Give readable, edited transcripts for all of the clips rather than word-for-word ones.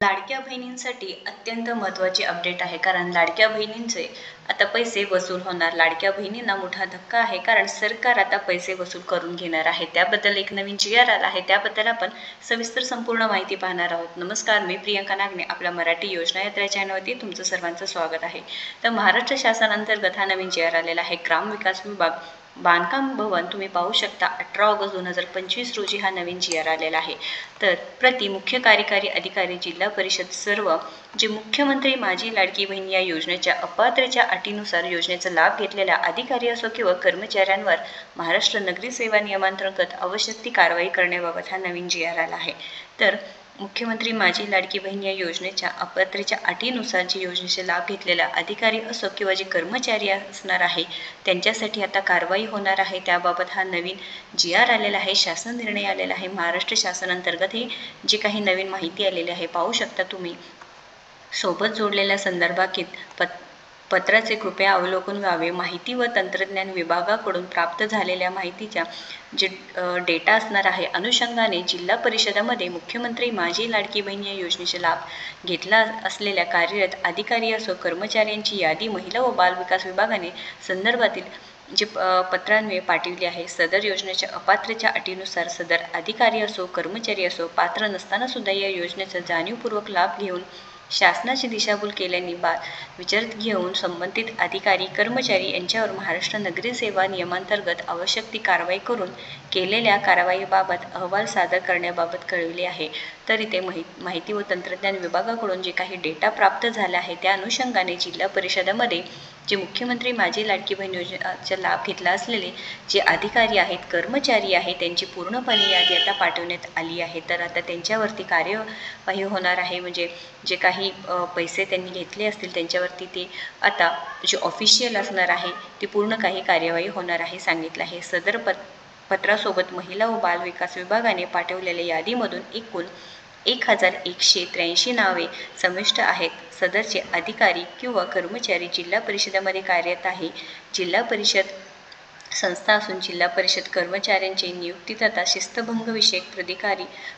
लाडक्या बहिणींसाठी अत्यंत महत्त्वाची अपडेट आहे, कारण लाडक्या बहिणींचे आता पैसे वसूल होणार. लाडक्या बहिणींना मोठा धक्का आहे, कारण सरकार आता पैसे वसूल करून घेणार आहे. त्याबद्दल एक नवीन GR आला आहे, त्याबद्दल आपण सविस्तर संपूर्ण माहिती पाहणार आहोत. नमस्कार, मी प्रियंका नागणे. आपल्या मराठी योजना यात्रा चॅनलवरती तुमचं सर्वांचं स्वागत आहे. तर महाराष्ट्र शासनांतर्गत हा नवीन GR आलेला आहे. ग्रामविकास विभाग बांधकाम भवन तुम्ही पाहू शकता. 18 ऑगस्ट 2025 रोजी हा नवीन GR आलेला आहे. तर प्रति मुख्य कार्यकारी अधिकारी जिल्हा परिषद सर्व जे मुख्यमंत्री माझी लाडकी बहीण या योजनेच्या अपात्रच्या अटीनुसार योजनेचा लाभ घेतलेल्या अधिकारी असो किंवा कर्मचाऱ्यांवर महाराष्ट्र नगरी सेवा नियमांतर्गत आवश्यक ती कारवाई करण्याबाबत हा नवीन GR आला आहे. तर मुख्यमंत्री माझी लाडकी बहीण या योजनेच्या अपात्रच्या अटीनुसार जे योजनेचे लाभ घेतलेला अधिकारी असो किंवा जे कर्मचारी असणार आहे त्यांच्यासाठी आता कारवाई होणार आहे. त्याबाबत हा नवीन GR आलेला आहे, शासन निर्णय आलेला आहे. महाराष्ट्र शासनांतर्गत ही जी काही नवीन माहिती आलेली आहे पाहू शकता तुम्ही. सोबत जोडलेल्या संदर्भात पत्राचे कृपया अवलोकन व्हावे. माहिती व तंत्रज्ञान विभागाकडून प्राप्त झालेल्या माहितीच्या जे डेटा असणार आहे अनुषंगाने जिल्हा परिषदामध्ये मुख्यमंत्री माझी लाडकी बहीण या योजनेचे लाभ घेतला असलेल्या कार्यरत अधिकारी असो कर्मचाऱ्यांची यादी महिला व बाल विकास विभागाने संदर्भातील जे पत्रान्वये पाठविले आहे. सदर योजनेच्या अपात्रच्या अटीनुसार सदर अधिकारी असो कर्मचारी असो पात्र नसताना सुद्धा या योजनेचा जाणीवपूर्वक लाभ घेऊन शासनाची दिशाभूल केल्याने विचारात घेऊन संबंधित अधिकारी कर्मचारी यांच्यावर महाराष्ट्र नगरी सेवा नियमांतर्गत आवश्यक ती कारवाई करून केलेल्या कारवाईबाबत अहवाल सादर करण्याबाबत कळविले आहे. तर इथे माहिती व तंत्रज्ञान विभागाकडून जे काही डेटा प्राप्त झाला आहे त्या अनुषंगाने जिल्हा परिषदेमध्ये जे मुख्यमंत्री माझी लाडकी बहीण योजनेचा लाभ घेतला असलेले जे अधिकारी आहेत कर्मचारी आहेत त्यांची पूर्णपणे यादी आता पाठवण्यात आली आहे. तर आता त्यांच्यावरती कार्यवाही होणार आहे. म्हणजे जे काही पैसे त्यांनी घेतले असतील त्यांच्यावरती ते आता जे ऑफिशियल असणार आहे ती पूर्ण काही कार्यवाही होणार आहे सांगितलं आहे. सदर पत्रासोबत महिला व बाल विकास विभागाने पाठवलेल्या यादीमधून एकूण 1183 नावे समाविष्ट आहेत. सदरचे अधिकारी किंवा कर्मचारी जिल्हा परिषदेमध्ये कार्यरत आहे. जिल्हा परिषद संस्था असून जिल्हा परिषद कर्मचाऱ्यांची नियुक्ती तथा शिस्तभंगविषयक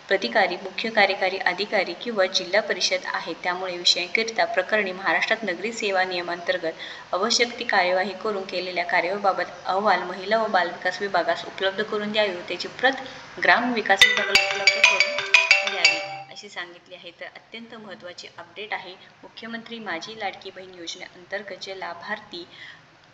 प्राधिकारी मुख्य कार्यकारी अधिकारी किंवा जिल्हा परिषद आहे. त्यामुळे विषयांकरिता प्रकरणी महाराष्ट्रात नगरी सेवा नियमांतर्गत आवश्यक ती कार्यवाही करून केलेल्या कार्यवाहीबाबत अहवाल महिला व बालविकास विभागास उपलब्ध करून द्यावी व त्याची प्रत ग्राम विकास विभागाला उपलब्ध करून द्यावी अशी सांगितली आहे. तर अत्यंत महत्त्वाची अपडेट आहे. मुख्यमंत्री माझी लाडकी बहीण योजनेअंतर्गत जे लाभार्थी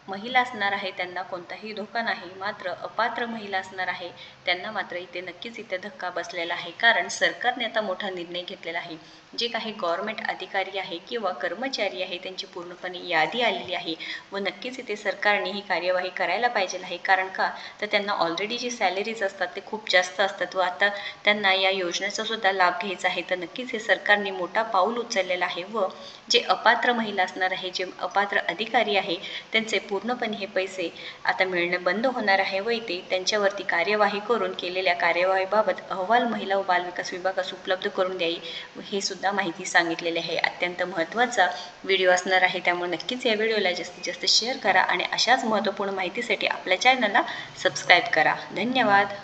महिला असणार आहे त्यांना कोणताही धोका नाही. मात्र अपात्र महिला असणार आहे त्यांना मात्र इथे नक्कीच धक्का बसलेला आहे. कारण सरकारने आता मोठा निर्णय घेतलेला आहे. जे काही गव्हर्नमेंट अधिकारी आहे किंवा कर्मचारी आहे त्यांची पूर्णपणे यादी आलेली आहे व नक्कीच इथे सरकारने ही कार्यवाही करायला पाहिजे आहे. कारण का तर त्यांना ऑलरेडी जी सॅलरीज असतात ते खूप जास्त असतात व आता त्यांना या योजनेचा सुद्धा लाभ घ्यायचा आहे. तर नक्कीच हे सरकारने मोठा पाऊल उचललेला आहे व जे अपात्र महिला असणार आहे जे अपात्र अधिकारी आहे त्यांचे पूर्णपणे हे पैसे आता मिळणे बंद होणार आहे व इथे त्यांच्यावरती कार्यवाही करून केलेल्या कार्यवाहीबाबत अहवाल महिला व बालविकास विभागास उपलब्ध करून द्यावी हे सुद्धा माहिती सांगितलेली आहे. अत्यंत महत्त्वाचा व्हिडिओ असणार आहे त्यामुळे नक्कीच या व्हिडिओला जास्तीत जास्त शेअर करा आणि अशाच महत्त्वपूर्ण माहितीसाठी आपल्या चॅनलला सबस्क्राईब करा. धन्यवाद.